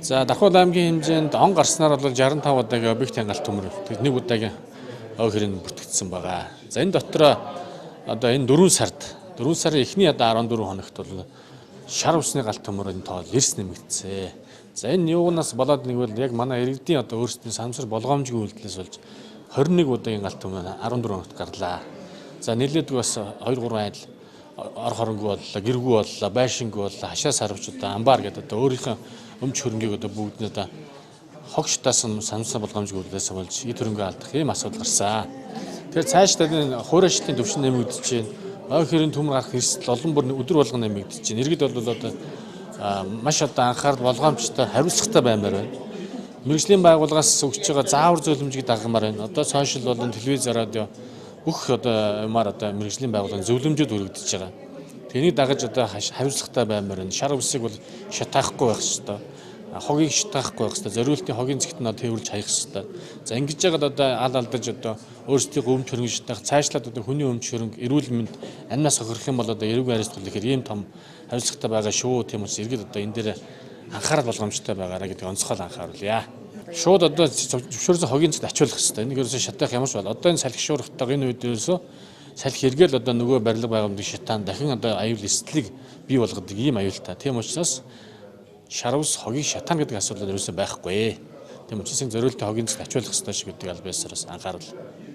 За Давхар аймгийн хэмжээнд он гарснаар бол 65 удаагийн объектын галт төмөр нэг удаагийн ой хэрэг бүртгэгдсэн байгаа. За энэ дотор одоо энэ 4 сарын эхний 14 хоногт бол шар усны галт төмөрийн тоол эрс нэмэгдсэн. За энэ юунаас болоод нэгвэл яг манай иргэдийн одоо өөрсдийн санамсар болгоомжгүй үйлдэлээс болж 21 удаагийн галт төмөр 14 хоногт гарлаа. За нэлээд бас 2 3 айл ор хоронгүй боллоо, гэргүй боллоо, байшингүй боллоо, хашаа сарвч одоо амбар гэдэг одоо өөрийнхөө өмч хөрөнгийг одоо бүгд нь одоо хогштаас санамсар болгоомжгүй үйлдэлээс болж эд хөрөнгөө алдах ийм асуудал гарсан. Тэгэхээр цаашдаа энэ хуурайшлтын төвшин нэмэгдэж байна. Ой хэрийн төмөр гарах эрсдэл олон бүр өдөр болгон нэмэгдэж байна. Иргэд бол одоо маш одоо анхаарал болгоомжтой хариуцлагатай баймаар байна. Мэргэжлийн байгууллагаас өгч байгаа заавар зөвлөмжийг дагамаар байна. Одоо сошиал болон телевиз, радио бүх одоо юмар одоо мэргэжлийн байгууллагын зөвлөмжүүд өргөдөж байгаа. Тэнийг дагаж одоо хариуцлагатай баймаар байна. Шар усыг бол шатаахгүй байх ёстой. Хогийг шатаахгүй байх ёстой. Зориултын хогийн зэгт нь тээвэрлж хаях ёстой. За ингэж яагаад одоо алдаж одоо өөрсдийн өмч хөрөнгө шатаах, цаашлаад одоо хүний өмч хөрөнгө, эрүүл мэнд амнаас хохирох юм бол одоо эрүүг хайрцагт гэхээр ийм том хариуцлагатай байгаа шүү. Тийм учраас иргэд одоо энэ дээр анхаарал болгоомжтой байгаараа гэдэг онцгой анхааруулъя. Шууд одоо зөвшөөрсөн хогийн зэгт ачуулах хэрэгтэй. Энийг ерөөсөө шатаах ямар ч бол одоо энэ салхи шуурхтайг энэ үед ерөөсөө салхи хэрэгэл одоо нөгөө барилга байгууламжийн шатаан дахин одоо аюул эслэлийг бий болгодог ийм аюултай. Тийм учраас шар ус хогийг шатаан гэдэг асуудал ерөөсөө байхгүй. Тийм учраас зориултын хогийн зэгт ачуулах хэрэгтэй шүү гэдэг аль биесээс анхаарал.